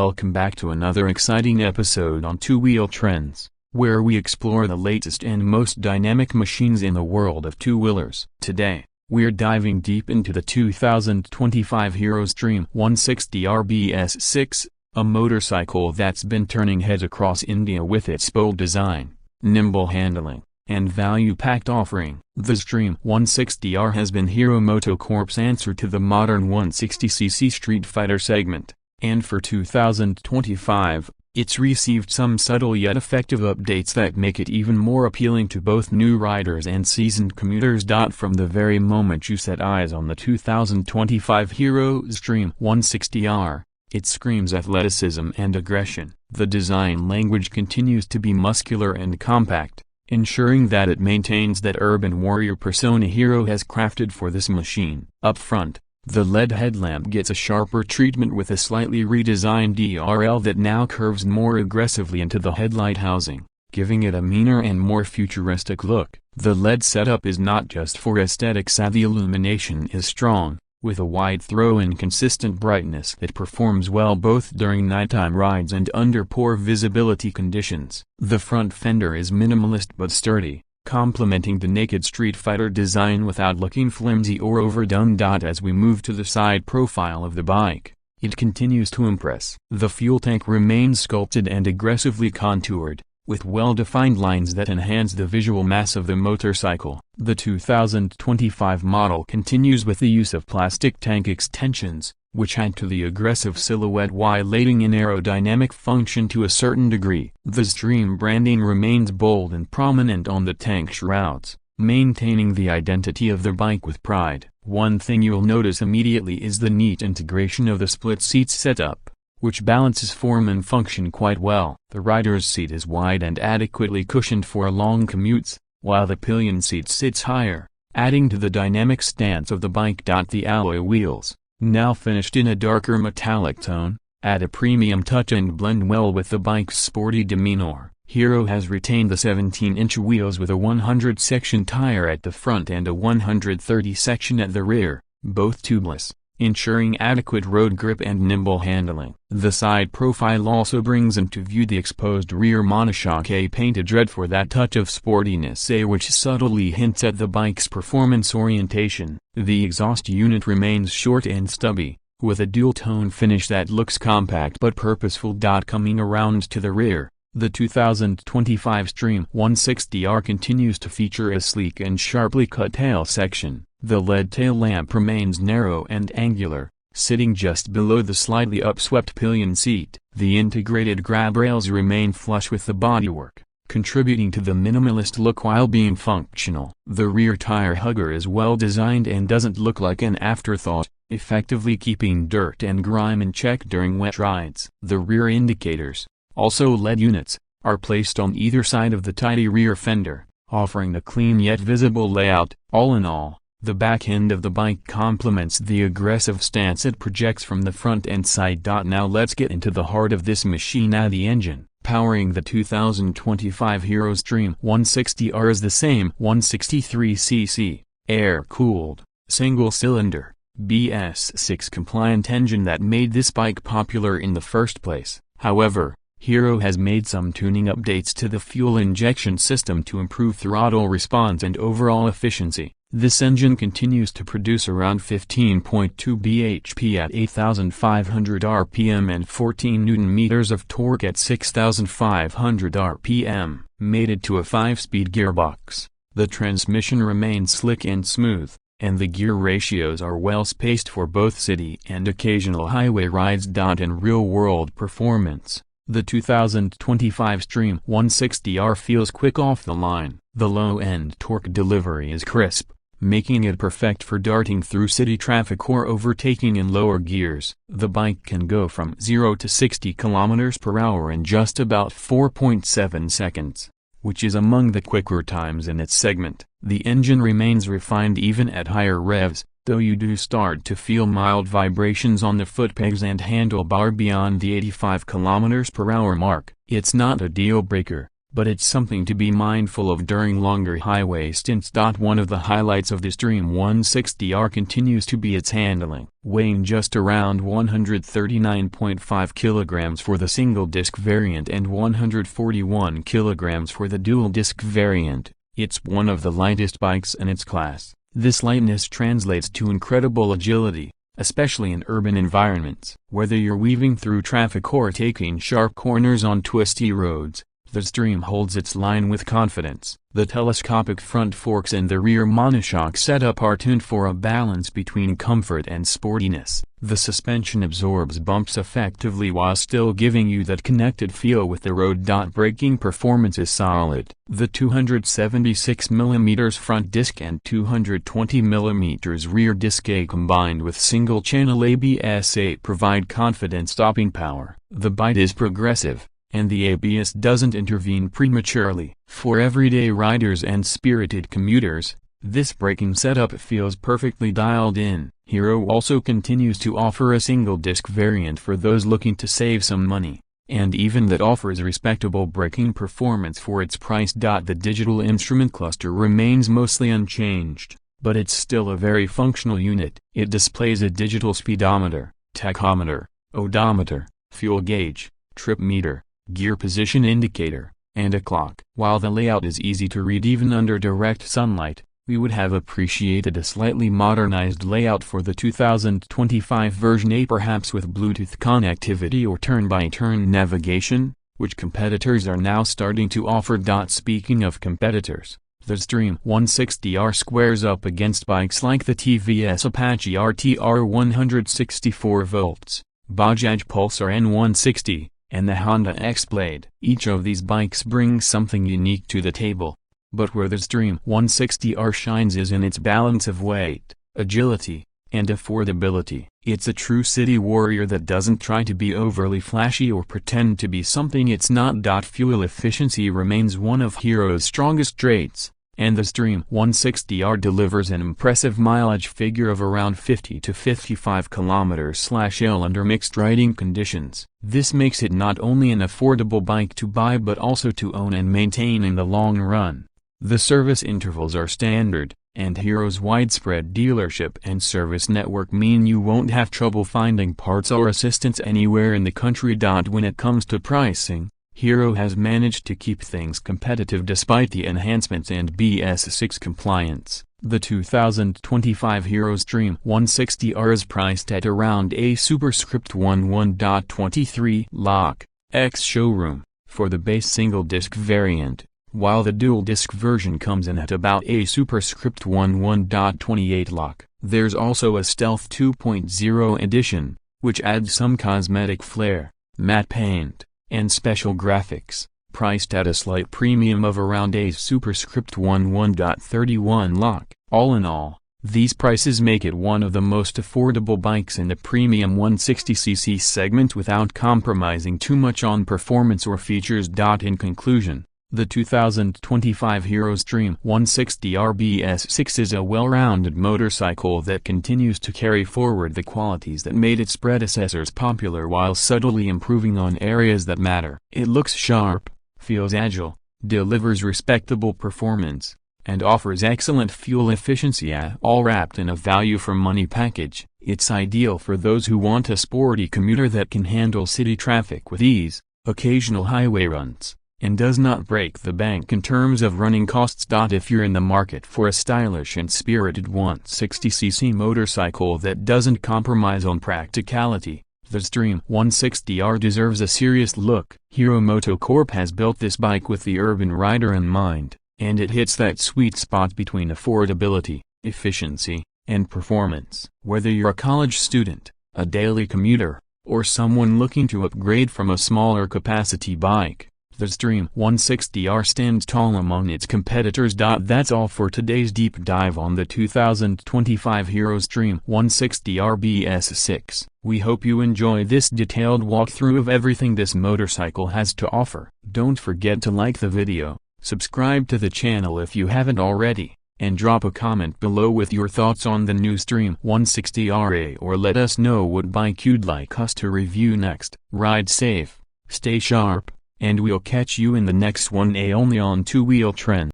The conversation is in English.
welcome back to another exciting episode on two-wheel trends, where we explore the latest and most dynamic machines in the world of two-wheelers. Today, we're diving deep into the 2025 Hero Xtreme 160R BS6, a motorcycle that's been turning heads across India with its bold design, nimble handling, and value-packed offering. The Xtreme 160R has been Hero MotoCorp's answer to the modern 160cc Streetfighter segment, and for 2025, it's received some subtle yet effective updates that make it even more appealing to both new riders and seasoned commuters. From the very moment you set eyes on the 2025 Hero Xtreme 160R, it screams athleticism and aggression. The design language continues to be muscular and compact, ensuring that it maintains that urban warrior persona Hero has crafted for this machine. Up front, the LED headlamp gets a sharper treatment with a slightly redesigned DRL that now curves more aggressively into the headlight housing, giving it a meaner and more futuristic look. The LED setup is not just for aesthetics. The illumination is strong, with a wide throw and consistent brightness that performs well both during nighttime rides and under poor visibility conditions. The front fender is minimalist but sturdy, complementing the naked Streetfighter design without looking flimsy or overdone. As we move to the side profile of the bike, it continues to impress. The fuel tank remains sculpted and aggressively contoured, with well-defined lines that enhance the visual mass of the motorcycle. The 2025 model continues with the use of plastic tank extensions, which add to the aggressive silhouette while aiding in aerodynamic function to a certain degree. The Xtreme branding remains bold and prominent on the tank shrouds, maintaining the identity of the bike with pride. One thing you'll notice immediately is the neat integration of the split seats setup, which balances form and function quite well. The rider's seat is wide and adequately cushioned for long commutes, while the pillion seat sits higher, adding to the dynamic stance of the bike. The alloy wheels, now finished in a darker metallic tone, add a premium touch and blend well with the bike's sporty demeanor. Hero has retained the 17-inch wheels with a 100-section tire at the front and a 130-section at the rear, both tubeless, ensuring adequate road grip and nimble handling. The side profile also brings into view the exposed rear monoshock, painted red for that touch of sportiness, which subtly hints at the bike's performance orientation. The exhaust unit remains short and stubby, with a dual-tone finish that looks compact but purposeful. Coming around to the rear, the 2025 Xtreme 160R continues to feature a sleek and sharply cut tail section. The LED tail lamp remains narrow and angular, sitting just below the slightly upswept pillion seat. The integrated grab rails remain flush with the bodywork, contributing to the minimalist look while being functional. The rear tire hugger is well designed and doesn't look like an afterthought, effectively keeping dirt and grime in check during wet rides. The rear indicators, also LED units, are placed on either side of the tidy rear fender, offering a clean yet visible layout. All in all, the back end of the bike complements the aggressive stance it projects from the front and side. Now let's get into the heart of this machine. The engine powering the 2025 Hero Xtreme 160R is the same 163cc, air-cooled, single-cylinder, BS6 compliant engine that made this bike popular in the first place. However, Hero has made some tuning updates to the fuel injection system to improve throttle response and overall efficiency. This engine continues to produce around 15.2 bhp at 8,500 rpm and 14 Nm of torque at 6,500 rpm. Mated to a 5-speed gearbox, the transmission remains slick and smooth, and the gear ratios are well spaced for both city and occasional highway rides. In real-world performance, the 2025 Xtreme 160R feels quick off the line. The low-end torque delivery is crisp, making it perfect for darting through city traffic or overtaking in lower gears. The bike can go from 0 to 60 km/h in just about 4.7 seconds, which is among the quicker times in its segment. The engine remains refined even at higher revs, though you do start to feel mild vibrations on the foot pegs and handlebar beyond the 85 km/h mark. It's not a deal breaker, but it's something to be mindful of during longer highway stints. One of the highlights of the Xtreme 160R continues to be its handling. Weighing just around 139.5 kilograms for the single-disc variant and 141 kilograms for the dual-disc variant, it's one of the lightest bikes in its class. This lightness translates to incredible agility, especially in urban environments. Whether you're weaving through traffic or taking sharp corners on twisty roads, the Xtreme holds its line with confidence. The telescopic front forks and the rear monoshock setup are tuned for a balance between comfort and sportiness. The suspension absorbs bumps effectively while still giving you that connected feel with the road. Braking performance is solid. The 276mm front disc and 220mm rear disc A combined with single-channel ABS-8 provide confident stopping power. The bite is progressive, and the ABS doesn't intervene prematurely. For everyday riders and spirited commuters, this braking setup feels perfectly dialed in. Hero also continues to offer a single-disc variant for those looking to save some money, and even that offers respectable braking performance for its price. The digital instrument cluster remains mostly unchanged, but it's still a very functional unit. It displays a digital speedometer, tachometer, odometer, fuel gauge, trip meter, gear position indicator, and a clock. While the layout is easy to read even under direct sunlight, we would have appreciated a slightly modernized layout for the 2025 version A, perhaps with Bluetooth connectivity or turn-by-turn navigation, which competitors are now starting to offer. Speaking of competitors, the Xtreme 160R squares up against bikes like the TVS Apache RTR 164 volts, Bajaj Pulsar N160, and the Honda X-Blade. Each of these bikes brings something unique to the table, but where the Xtreme 160R shines is in its balance of weight, agility, and affordability. It's a true city warrior that doesn't try to be overly flashy or pretend to be something it's not. Fuel efficiency remains one of Hero's strongest traits, and the Xtreme 160R delivers an impressive mileage figure of around 50 to 55 km/h under mixed riding conditions. This makes it not only an affordable bike to buy but also to own and maintain in the long run. The service intervals are standard, and Hero's widespread dealership and service network mean you won't have trouble finding parts or assistance anywhere in the country. When it comes to pricing, Hero has managed to keep things competitive despite the enhancements and BS6 compliance. The 2025 Hero Xtreme 160R is priced at around a superscript 11.23 lakh X showroom for the base single-disc variant, while the dual-disc version comes in at about a superscript 11.28 lakh. There's also a Stealth 2.0 edition, which adds some cosmetic flair, matte paint, and special graphics, priced at a slight premium of around a superscript 11.31 lakh. All in all, these prices make it one of the most affordable bikes in the premium 160cc segment without compromising too much on performance or features. In conclusion, the 2025 Hero Xtreme 160R BS6 is a well-rounded motorcycle that continues to carry forward the qualities that made its predecessors popular while subtly improving on areas that matter. It looks sharp, feels agile, delivers respectable performance, and offers excellent fuel efficiency, all wrapped in a value-for-money package. It's ideal for those who want a sporty commuter that can handle city traffic with ease, occasional highway runs, and does not break the bank in terms of running costs. If you're in the market for a stylish and spirited 160cc motorcycle that doesn't compromise on practicality, the Xtreme 160R deserves a serious look. Hero MotoCorp has built this bike with the urban rider in mind, and it hits that sweet spot between affordability, efficiency, and performance. Whether you're a college student, a daily commuter, or someone looking to upgrade from a smaller capacity bike, the Xtreme 160R stands tall among its competitors. That's all for today's deep dive on the 2025 Hero Xtreme 160R BS6. We hope you enjoy this detailed walkthrough of everything this motorcycle has to offer. Don't forget to like the video, subscribe to the channel if you haven't already, and drop a comment below with your thoughts on the new Xtreme 160R, or let us know what bike you'd like us to review next. Ride safe, stay sharp, and we'll catch you in the next one, only on 2 Wheel Trends.